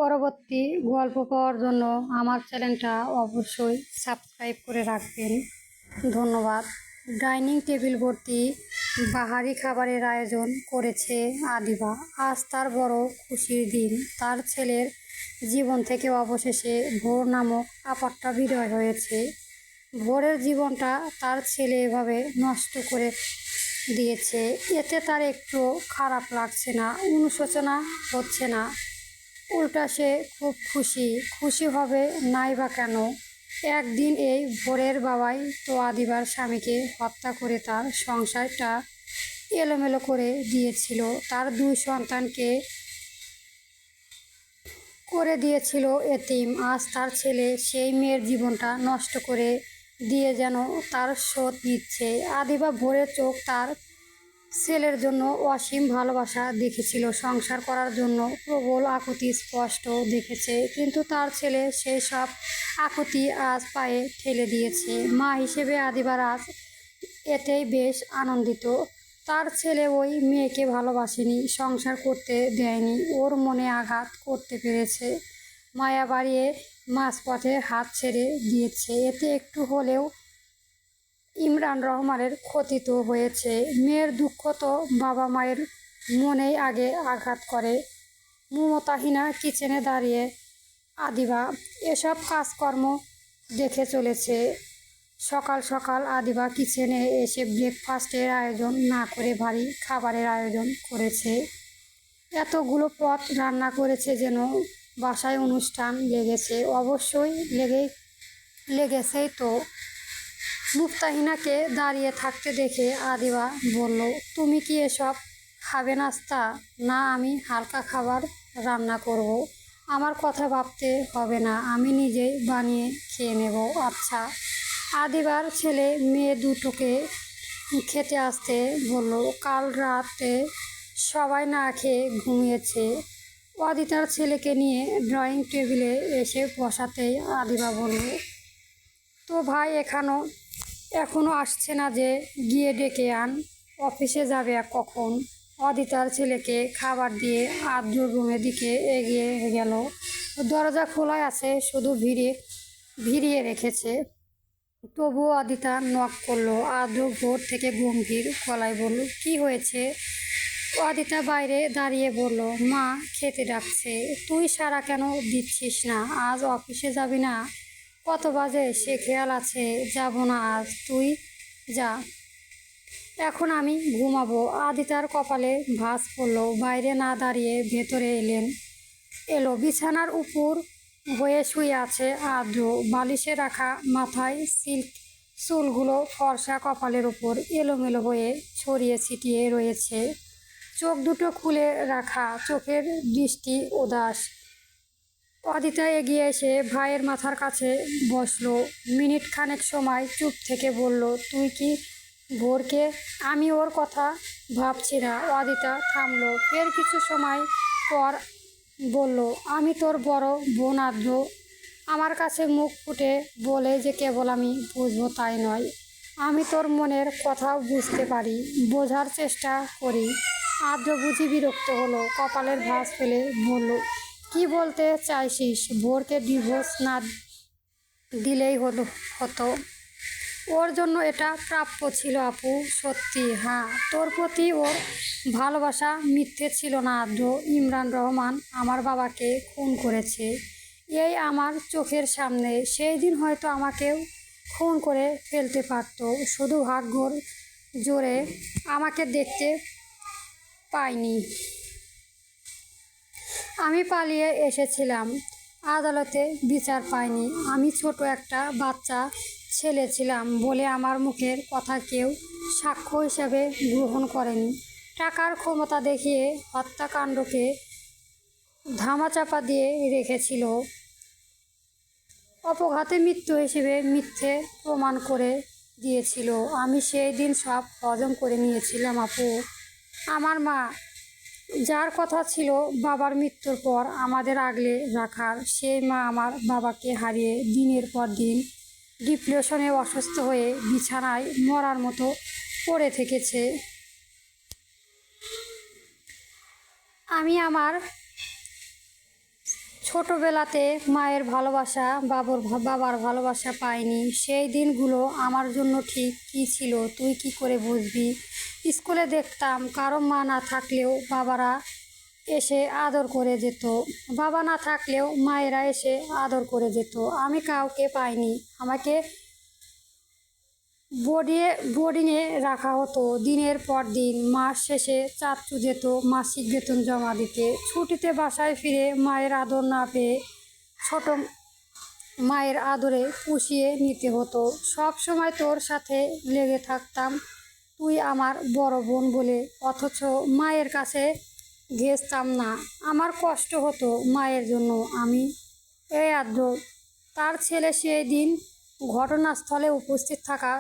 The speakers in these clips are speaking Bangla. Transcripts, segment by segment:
পরবর্তী গল্প পাওয়ার জন্য আমার চ্যানেলটা অবশ্যই সাবস্ক্রাইব করে রাখবেন। ধন্যবাদ। ডাইনিং টেবিল ভর্তি বাহারি খাবারের আয়োজন করেছে আদিবা। আজ তার বড় খুশির দিন। তার ছেলের জীবন থেকে অবশেষে ভোর নামক আপদটা বিদায় হয়েছে। ভোরের জীবনটা তার ছেলে এভাবে নষ্ট করে দিয়েছে, এতে তার একটু খারাপ লাগছে না, অনুশোচনা হচ্ছে না। উল্টা সে খুব খুশি হবে নাই বা কেন। একদিন এই ভোরের বাবাই তো আদিবার স্বামীকে হত্যা করে তার সংসারটা এলোমেলো করে দিয়েছিল, তার দুই সন্তানকে করে দিয়েছিল এতিম। আজ তার ছেলে সেই মেয়ের জীবনটা নষ্ট করে দিয়ে যেন তার শোধ নিচ্ছে। আদিবা ভোরের চোখ তার ছেলের জন্য অসীম ভালোবাসা দেখেছিল, সংসার করার জন্য প্রবল আকুতি স্পষ্ট দেখেছে, কিন্তু তার ছেলে সেই সব আকুতি আজ পায়ে ঠেলে দিয়েছে। মা হিসেবে আদিবার আজ এতেই বেশ আনন্দিত। তার ছেলে ওই মেয়েকে ভালোবাসেনি, সংসার করতে দেয়নি, ওর মনে আঘাত করতে পেরেছে, মায়া বাড়িয়ে মাঝপথে হাত ছেড়ে দিয়েছে। এতে একটু হলেও ইমরান রহমানের ক্ষতি তো হয়েছে। মেয়ের দুঃখ তো বাবা মায়ের মনেই আগে আঘাত করে। মমতাহীনা কিচেনে দাঁড়িয়ে আদিবা এসব কাজকর্ম দেখে চলেছে। সকাল সকাল আদিবা কিচেনে এসে ব্রেকফাস্টের আয়োজন না করে ভারী খাবারের আয়োজন করেছে। এতগুলো পদ রান্না করেছে যেন বাসায় অনুষ্ঠান লেগেছে। অবশ্যই লেগেছেই তো। মুফতাহিনাকে দাঁড়িয়ে থাকতে দেখে আদিবা বলল, তুমি কি এসব খাবে নাস্তা? না, আমি হালকা খাবার রান্না করব। আমার কথা ভাবতে হবে না, আমি নিজেই বানিয়ে খেয়ে নেব। আচ্ছা। আদিবার ছেলে মেয়ে দুটোকে খেতে আসতে বলল। কাল রাতে সবাই না খেয়ে ঘুমিয়েছে। অদিতার ছেলেকে নিয়ে ড্রয়িং টেবিলে এসে বসাতেই আদিবা বলল, তো ভাই এখনো আসছে না যে? গিয়ে ডেকে আন। অফিসে যাবে কখন? অদিতার ছেলেকে খাবার দিয়ে আদ্রর রুমের দিকে এগিয়ে গেল। দরজা খোলাই আছে, শুধু ভিড়িয়ে রেখেছে। তবুও অদিতা নক করলো। আদ্র ভোর থেকে গম্ভীর গলায় বলল, কি হয়েছে? অদিতা বাইরে দাঁড়িয়ে বলল, মা খেতে ডাকছে। তুই সাড়া কেন দিচ্ছিস না? আজ অফিসে যাবি না? কত বাজে সে খেয়াল আছে? যাব না আজ, তুই যা। এখন আমি ঘুমাবো। আদিতার কপালে ভাঁজ পড়ল। বাইরে না দাঁড়িয়ে ভেতরে এলো। বিছানার উপর হয়ে শুয়ে আছে আদ্র। বালিশে রাখা মাথায় সিল্ক চুলগুলো ফর্সা কপালের উপর এলোমেলো হয়ে ছড়িয়ে ছিটিয়ে রয়েছে। চোখ দুটো খুলে রাখা, চোখের দৃষ্টি উদাস। অদিতা এগিয়ে এসে ভাইয়ের মাথার কাছে বসলো। মিনিট খানেক সময় চুপ থেকে বলল, তুই কি ভোরকে? আমি ওর কথা ভাবছি না। অদিতা থামলো। ফের কিছু সময় পর বলল, আমি তোর বড় বোন আদ্র। আমার কাছে মুখ ফুটে বলে যে কেবল আমি বুঝবো তাই নয়, আমি তোর মনের কথাও বুঝতে পারি, বোঝার চেষ্টা করি। আদ্র বুঝি বিরক্ত হলো, কপালের ভাঁজ ফেলে বলল, কি বলতে চাইছিস? ভোরকে ডিভোর্স না দিলেই হতো। ওর জন্য এটা প্রাপ্য ছিল আপু। সত্যি? হ্যাঁ, তোর প্রতি ওর ভালোবাসা মিথ্যে ছিল না আদ্র। ইমরান রহমান আমার বাবাকে খুন করেছে, এই আমার চোখের সামনে। সেই দিন হয়তো আমাকেও খুন করে ফেলতে পারত, শুধু ভাগ্যর জোরে আমাকে দেখতে পাইনি। আমি পালিয়ে এসেছিলাম, আদালতে বিচার পাইনি। আমি ছোট একটা বাচ্চা ছেলে ছিলাম বলে আমার মুখের কথা কেউ সাক্ষ্য হিসাবে গ্রহণ করেনি। টাকার ক্ষমতা দেখিয়ে হত্যাকাণ্ডকে ধামাচাপা দিয়ে রেখেছিল, অপঘাতে মৃত্যু হিসেবে মিথ্যে প্রমাণ করে দিয়েছিল। আমি সেই দিন সব হজম করে নিয়েছিলাম আপু। আমার মা, যার কথা ছিল বাবার মৃত্যুর পর আমাদের আগলে রাখার, সেই মা আমার বাবাকে হারিয়ে দিনের পর দিন ডিপ্রেশনে অসুস্থ হয়ে বিছানায় মরার মতো পড়ে থেকেছে। আমি আমার ছোটবেলাতে মায়ের ভালোবাসা বাবার ভালোবাসা পাইনি। সেই দিনগুলো আমার জন্য ঠিক কী ছিল তুই কি করে বুঝবি। স্কুলে দেখতাম কারো মা না থাকলেও বাবারা এসে আদর করে যেত, বাবা না থাকলেও মায়েরা এসে আদর করে যেত। আমি কাউকে পাইনি। আমাকে বোর্ডিংয়ে রাখা হতো দিনের পর দিন। মাস শেষে চাচ্চু যেত মাসিক বেতন জমা দিতে। ছুটিতে বাসায় ফিরে মায়ের আদর না পেয়ে ছোট মায়ের আদরে পুষিয়ে নিতে হতো। সব সময় তোর সাথে লেগে থাকতাম, তুই আমার বড় বোন বলে, অথচ মায়ের কাছে ঘেঁষতাম না। আমার কষ্ট হতো মায়ের জন্য। আমি এই আদ্র তার ছেলে সেই দিন ঘটনাস্থলে উপস্থিত থাকা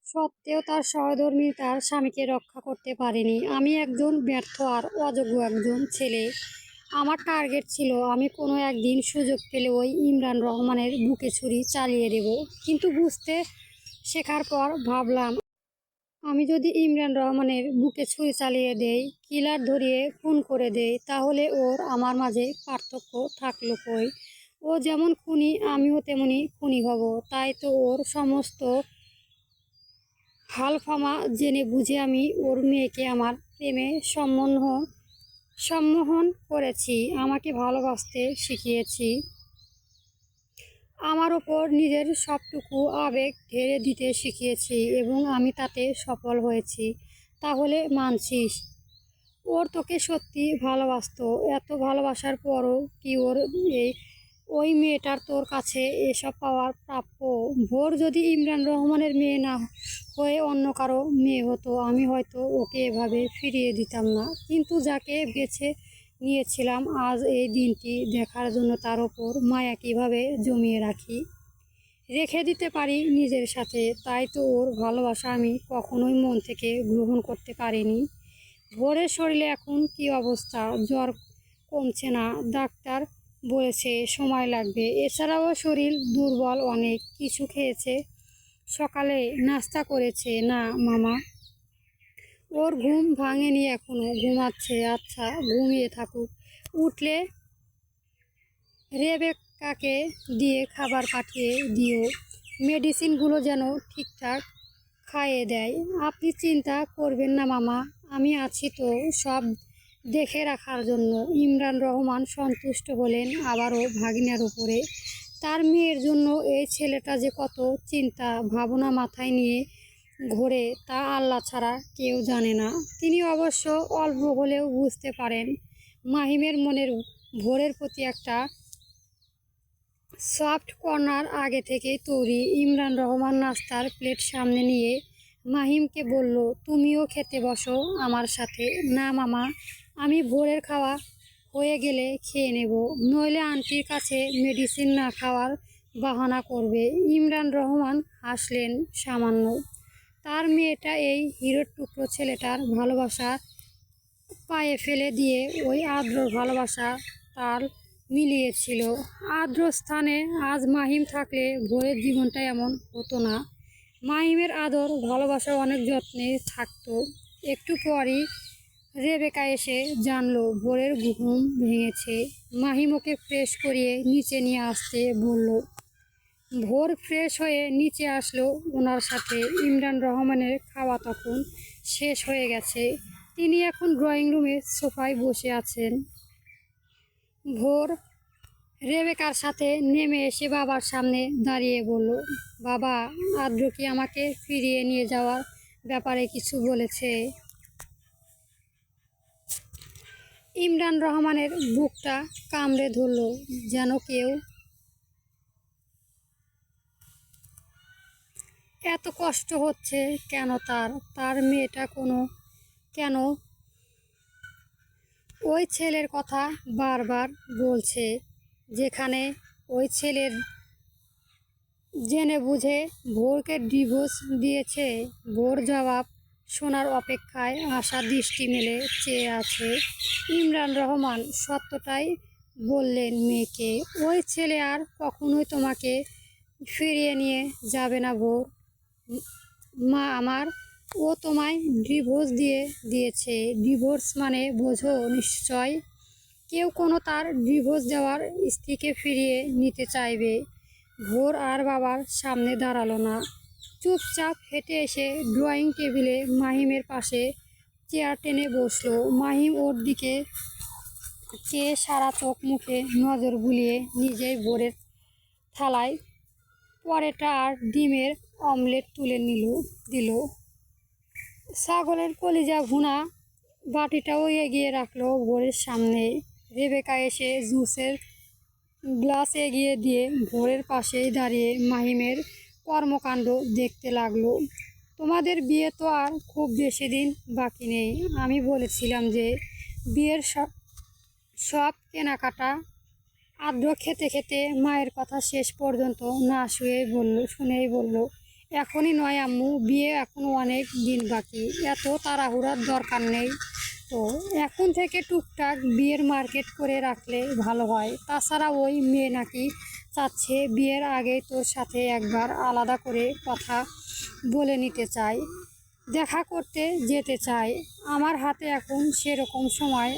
সত্ত্বেও তার সহধর্মী তার স্বামীকে রক্ষা করতে পারেনি। আমি একজন ব্যর্থ আর অযোগ্য একজন ছেলে। আমার টার্গেট ছিল আমি কোনো একদিন সুযোগ পেলে ওই ইমরান রহমানের বুকে ছুরি চালিয়ে দেব। কিন্তু বুঝতে শেখার পর ভাবলাম, আমি যদি ইমরান রহমানের বুকে ছুরি চালিয়ে দেই, কিলার ধরিয়ে খুন করে দেই, তাহলে ওর আমার মাঝে পার্থক্য থাকলো কই। ও যেমন খুনি আমিও তেমনি খুনি হব। তাই তো ওর সমস্ত হালফামা জেনে বুঝে আমি ওর মেয়েকে আমার প্রেমে সম্মোহন করেছি, আমাকে ভালোবাসতে শিখিয়েছি। আমার ওপর নিজের সবটুকু আবেগ ঢেলে দিতে শিখিয়েছি এবং আমি তাতে সফল হয়েছি। তাহলে মানছিস ওর তোকে সত্যি ভালোবাসতো? এত ভালোবাসার পরও কি এই ওই মেয়েটার তোর কাছে এসব পাওয়ার প্রাপ্য? ভোর যদি ইমরান রহমানের মেয়ে না হয়ে অন্য কারো মেয়ে হতো, আমি হয়তো ওকে এভাবে ফিরিয়ে দিতাম না। কিন্তু যাকে বেছে নিয়েছিলাম, আজ এই দিনটি দেখার জন্য তার ওপর মায়া কীভাবে জমিয়ে রেখে দিতে পারি নিজের সাথে। তাই তো ওর ভালোবাসা আমি কখনোই মন থেকে গ্রহণ করতে পারিনি। ভোরের শরীরে এখন কি অবস্থা? জ্বর কমছে না, ডাক্তার বলেছে সময় লাগবে। এছাড়াও শরীর দুর্বল অনেক। কিছু খেয়েছে? সকালে নাস্তা করেছে? না মামা। ওর ঘুম ভাঙেনি এখনো, ঘুমাচ্ছে। আচ্ছা ঘুমিয়ে থাকুক, উঠলে রেবেকাকে দিয়ে খাবার পাঠিয়ে দিও, মেডিসিনগুলো যেন ঠিকঠাক খাইয়ে দেয়। আপনি চিন্তা করবেন না মামা, আমি আছি তো সব দেখে রাখার জন্য। ইমরান রহমান সন্তুষ্ট হলেন আবারও ভাগিনার উপরে। তার মেয়ের জন্য এই ছেলেটা যে কত চিন্তা ভাবনা মাথায় নিয়ে ঘোরে তা আল্লাহ ছাড়া কেউ জানে না। তিনি অবশ্য অল্প হলেও বুঝতে পারেন মাহিমের মনের ভোরের প্রতি একটা সফট কর্নার আগে থেকেই তৈরি। ইমরান রহমান নাস্তার প্লেট সামনে নিয়ে মাহিমকে বলল, তুমিও খেতে বসো আমার সাথে। না মামা, আমি ভোরের খাওয়া হয়ে গেলে খেয়ে নেব, নইলে আন্টির কাছে মেডিসিন না খাওয়ার বাহানা করবে। ইমরান রহমান হাসলেন সামান্য। তার মেয়েটা এই হিরোর টুকরো ছেলেটার ভালোবাসা পায়ে ফেলে দিয়ে ওই আদ্রর ভালোবাসা তার মিলিয়েছিল। আদ্র স্থানে আজ মাহিম থাকলে ভোরের জীবনটা এমন হতো না। মাহিমের আদর ভালোবাসা অনেক যত্নে থাকতো। একটু পরই রেবেকা এসে জানলো ভোরের ঘুম ভেঙেছে। মাহিম ওকে ফ্রেশ করিয়ে নিচে নিয়ে আসতে বলল। ভোর ফ্রেশ হয়ে নিচে আসলো ওনার সাথে। ইমরান রহমানের খাওয়া তখন শেষ হয়ে গেছে। তিনি এখন ড্রয়িং রুমে সোফায় বসে আছেন। ভোর রেবেকার সাথে নেমে এসে বাবার সামনে দাঁড়িয়ে বলল, বাবা, আদ্র কি আমাকে ফিরিয়ে নিয়ে যাওয়ার ব্যাপারে কিছু বলেছে? ইমরান রহমানের বুকটা কামড়ে ধরল, যেন কেউ এত কষ্ট হচ্ছে কেন তার মেয়েটা কেন ওই ছেলের কথা বারবার বলছে, যেখানে ওই ছেলের জেনে বুঝে ভোরকে ডিভোর্স দিয়েছে। ভোর জবাব শোনার অপেক্ষায় আশা দৃষ্টি মেলে চেয়ে আছে। ইমরান রহমান সত্যটাই বললেন মেয়েকে, ওই ছেলে আর কখনোই তোমাকে ফিরিয়ে নিয়ে যাবে না ভোর। মা আমার, ও তোমায় ডিভোর্স দিয়েছে। ডিভোর্স মানে বোঝো নিশ্চয়। কেউ কোনো তার ডিভোর্স দেওয়ার স্ত্রীকে ফিরিয়ে নিতে চাইবে। ভোর আর বাবার সামনে দাঁড়ালো না, চুপচাপ হেঁটে এসে ড্রয়িং টেবিলে মাহিমের পাশে চেয়ার টেনে বসলো। মাহিম ওর দিকে চেয়ে সারা চোখ মুখে নজর বুলিয়ে নিজেই ভোরের থালায় পরোটা আর ডিমের অমলেট তুলে দিল। ছাগলের কলিজা ভুনা বাটিটাও এগিয়ে রাখলো ভোরের সামনে। রেবেকা এসে জুসের গ্লাস এগিয়ে দিয়ে ভোরের পাশেই দাঁড়িয়ে মাহিমের কর্মকাণ্ড দেখতে লাগলো। তোমাদের বিয়ে তো আর খুব বেশি দিন বাকি নেই। আমি বলেছিলাম যে বিয়ের সব কেনাকাটা। আদ্র খেতে খেতে মায়ের কথা শেষ পর্যন্ত না শুনেই বলল, এখনই নয় আম্মু, বিয়ে এখনও অনেক দিন বাকি, এত তাড়াহুড়ার দরকার নেই। তো এখন থেকে টুকটাক বিয়ের মার্কেট করে রাখলে ভালো হয়। তাছাড়া ওই মেয়ে নাকি চাচ্ছে বিয়ের আগেই তোর সাথে একবার আলাদা করে কথা বলে নিতে চায়, দেখা করতে যেতে চায়। আমার হাতে এখন সেরকম সময়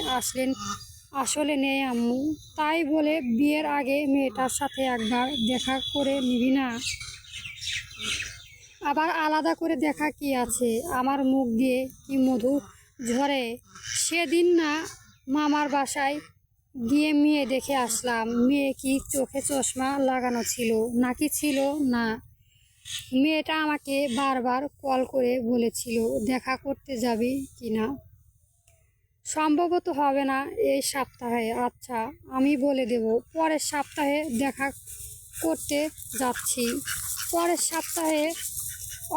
আসলে নেই আম্মু। তাই বলে বিয়ের আগে মেয়েটার সাথে একবার দেখা করে নিবি না? আবার আলাদা করে দেখা কি আছে? আমার মুখ দিয়ে কি মধু ঝরে? সেদিন না মামার বাসায় গিয়ে মেয়ে দেখে আসলাম। মেয়ে কি চোখে চশমা লাগানো ছিল নাকি ছিল না? মেয়েটা আমাকে বারবার কল করে বলেছিল দেখা করতে যাবি কি না। সম্ভবত হবে না এই সপ্তাহে। আচ্ছা, আমি বলে দেব। পরের সপ্তাহে দেখা করতে যাচ্ছি। পরের সপ্তাহে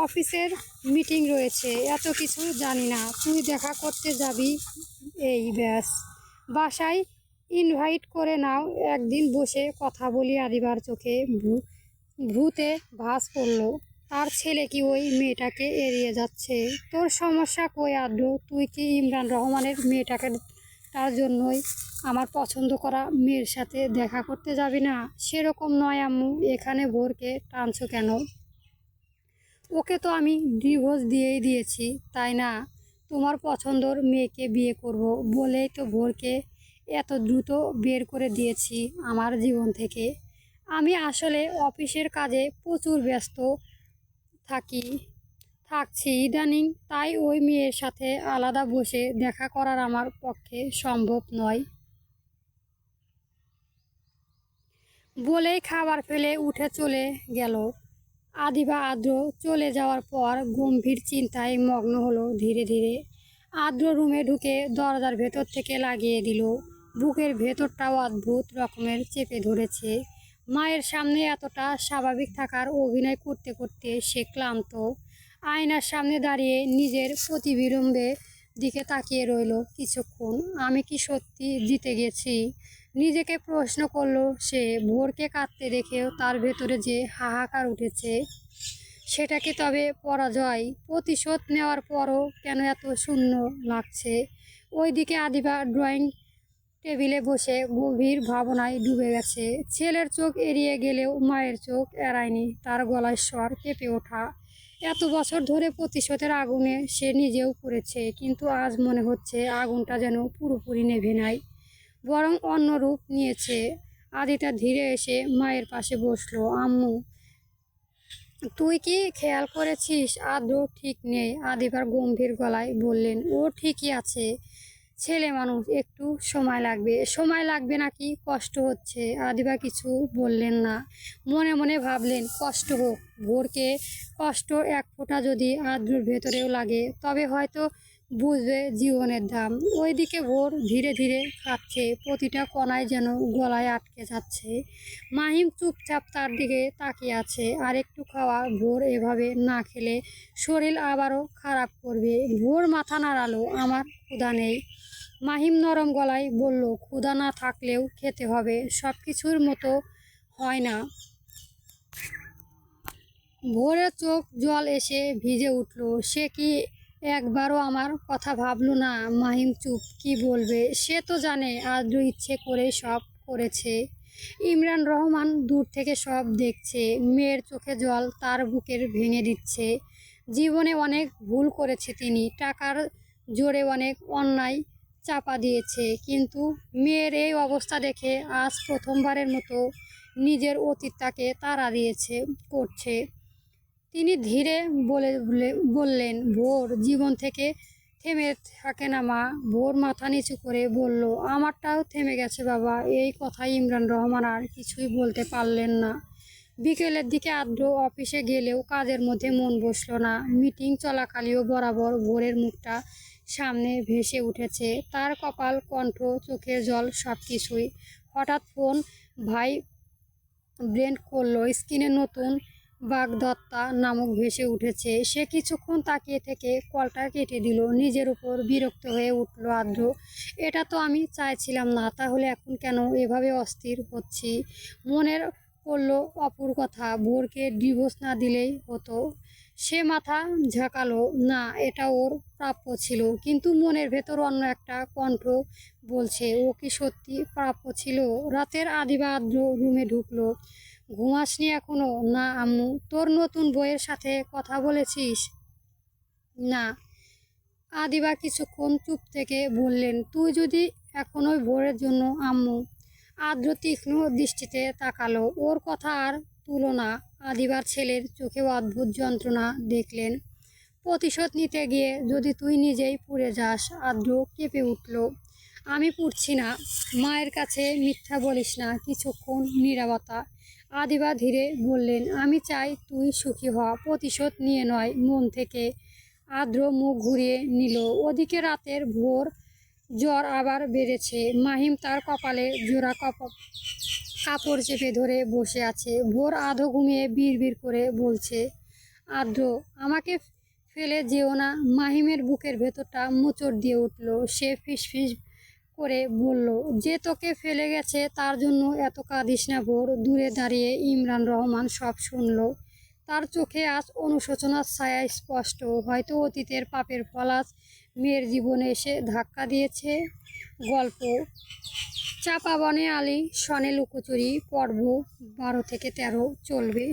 অফিসের মিটিং রয়েছে, এত কিছু জানি না। তুই দেখা করতে যাবি, এই ব্যাস। বাসায় ইনভাইট করে নাও, একদিন বসে কথা বলি। আদিবার চোখে ভূতে ভাঁজ পড়ল। তার ছেলে কি ওই মেয়েটাকে এড়িয়ে যাচ্ছে? তোর সমস্যা কই আদ্র? তুই কি ইমরান রহমানের মেয়েটাকে তার জন্যই আমার পছন্দ করা মেয়ের সাথে দেখা করতে যাবি না? সেরকম নয় আম্মু। এখানে ভোরকে টানছো কেন? ওকে তো আমি ডিভোর্স দিয়েই দিয়েছি, তাই না? তোমার পছন্দর মেয়েকে বিয়ে করব বলেই তো ভোরকে এত দ্রুত বের করে দিয়েছি আমার জীবন থেকে। আমি আসলে অফিসের কাজে প্রচুর ব্যস্ত থাকছি ইদানিং, তাই ওই মেয়ের সাথে আলাদা বসে দেখা করার আমার পক্ষে সম্ভব নয়। বলেই খাবার ফেলে উঠে চলে গেল। আদিবা আদ্র চলে যাওয়ার পর গম্ভীর চিন্তায় মগ্ন হলো। ধীরে ধীরে আদ্র রুমে ঢুকে দরজার ভেতর থেকে লাগিয়ে দিল। বুকের ভেতরটাও অদ্ভুত রকমের চেপে ধরেছে। মায়ের সামনে এতটা স্বাভাবিক থাকার অভিনয় করতে করতে সে ক্লান্ত। আয়নার সামনে দাঁড়িয়ে নিজের প্রতিবিম্বের দিকে তাকিয়ে রইল কিছুক্ষণ। আমি কি সত্যি জিতে গেছি? নিজেকে প্রশ্ন করলো সে। ভোরকে কাঁদতে দেখেও তার ভেতরে যে হাহাকার উঠেছে, সেটা কি তবে পরাজয়? প্রতিশোধ নেওয়ার পরও কেন এত শূন্য লাগছে? ওইদিকে আদিবা ড্রয়িং টেবিলে বসে গভীর ভাবনায় ডুবে গেছে। ছেলের চোখ এড়িয়ে গেলেও মায়ের চোখ এড়ায়নি তার গলার স্বর কেঁপে ওঠা। এত বছর ধরে প্রতিশোধের আগুনে সে নিজেও পড়েছে, কিন্তু আজ মনে হচ্ছে আগুনটা যেন পুরোপুরি নেভে নাই, বরং অন্য রূপ নিয়েছে। আদিতা ধীরে এসে মায়ের পাশে বসলো। আম্মু, তুই কি খেয়াল করেছিস আদ্র ঠিক নেই? আদিবার গম্ভীর গলায় বললেন। ও ঠিকই আছে, ছেলে মানুষ, একটু সময় লাগবে। সময় লাগবে নাকি কষ্ট হচ্ছে? আদিবা কিছু বললেন না, মনে মনে ভাবলেন কষ্ট হোক। ভোরকে কষ্ট এক ফোঁটা যদি আদ্রর ভেতরেও লাগে তবে হয়তো বুঝবে জীবনের দাম। ওইদিকে ভোর ধীরে ধীরে কাঁদছে, প্রতিটা কণায় যেন গলায় আটকে যাচ্ছে। মাহিম চুপচাপ তার দিকে তাকিয়ে আছে। আর একটু খাওয়া। ভোর এভাবে না খেলে শরীর আবারও খারাপ করবে। ভোর মাথা নাড়ালো। আমার ক্ষুধা নেই। মাহিম নরম গলায় বলল, ক্ষুধা না থাকলেও খেতে হবে, সব কিছুর মতো হয় না। ভোরের চোখ জল এসে ভিজে উঠল। সে কি একবারও আমার কথা ভাবলো না? মাহিম চুপ। কি বলবে? সে তো জানে আদ্র ইচ্ছে করে সব করেছে। ইমরান রহমান দূর থেকে সব দেখছে। মেয়ের চোখে জল তার বুকের ভেঙে দিচ্ছে। জীবনে অনেক ভুল করেছে তিনি, টাকার জোরে অনেক অন্যায় চাপা দিয়েছে। কিন্তু মেয়ের এই অবস্থা দেখে আজ প্রথমবারের মতো নিজের অতীতটাকে তাড়া দিয়েছে করছে। তিনি ধীরে বললেন, ভোর, জীবন থেকে থেমে থাকে না মা। ভোর মাথা নিচু করে বলল, আমারটাও থেমে গেছে বাবা। এই কথায় ইমরান রহমান আর কিছুই বলতে পারলেন না। বিকেলের দিকে আদ্র অফিসে গেলেও কাজের মধ্যে মন বসলো না। মিটিং চলাকালীও বরাবর ভোরের মুখটা সামনে ভেসে উঠেছে, তার কপাল, কণ্ঠ, চোখের জল সব কিছুই। হঠাৎ ফোন ভাই ব্রেন্ড করলো। স্ক্রিনে নতুন বাগদত্তা নামক ভেসে উঠেছে। সে কিছুক্ষণ তাকিয়ে থেকে কলটা কেটে দিল। নিজের উপর বিরক্ত হয়ে উঠল আদ্র। এটা তো আমি চাইছিলাম না, তাহলে এখন কেন এভাবে অস্থির হচ্ছি? মনের পড়ল অপুর কথা, ভোরকে ডিভোর্স না দিলেই হতো। সে মাথা ঝাঁকালো, না, এটা ওর প্রাপ্য ছিল। কিন্তু মনের ভেতর অন্য একটা কণ্ঠ বলছে, ও কি সত্যি প্রাপ্য ছিল? রাতের আদিবা আদ্র রুমে ঢুকলো। ঘুমাসনি এখনো? না আম্মু। তোর নতুন বইয়ের সাথে কথা বলেছিস? না। আদিবা কিছুক্ষণ চুপ থেকে বললেন, তুই যদি এখনোই ভোরের জন্য আম্মু। আদ্র তীক্ষ্ণ দৃষ্টিতে তাকালো। ওর কথা আর তুলনা। আদিবার ছেলের চোখেও অদ্ভুত যন্ত্রণা দেখলেন। প্রতিশোধ নিতে গিয়ে যদি তুই নিজেই পুড়ে যাস। আদ্র কেঁপে উঠল। আমি পুড়ছি না। মায়ের কাছে মিথ্যা বলিস না। কিছুক্ষণ নীরবতা। আদিবা ধীরে বললেন, আমি চাই তুই সুখী হ, প্রতিশোধ নিয়ে নয়, মন থেকে। আদ্র মুখ ঘুরিয়ে নিল। ওদিকে রাতের ভোর জ্বর আবার বেড়েছে। মাহিম তার কপালে জোড়া কাপড় চেপে ধরে বসে আছে। ভোর আধো ঘুমিয়ে বিড়বিড় করে বলছে, আদ্র, আমাকে ফেলে যেও না। মাহিমের বুকের ভেতরটা মোচড় দিয়ে উঠল। সে ফিসফিস করে বলল, যে তোকে ফেলে গেছে তার জন্য এত কাঁদিস না ভোর। দূরে দাঁড়িয়ে ইমরান রহমান সব শুনল। তার চোখে আজ অনুশোচনার ছায়া স্পষ্ট। হয়তো অতীতের পাপের ফল আজ মেয়ের জীবনে এসে ধাক্কা দিয়েছে। গল্প চাপা বনে আলী সনে লুকোচুরি পর্ব 12 থেকে 13 চলবে।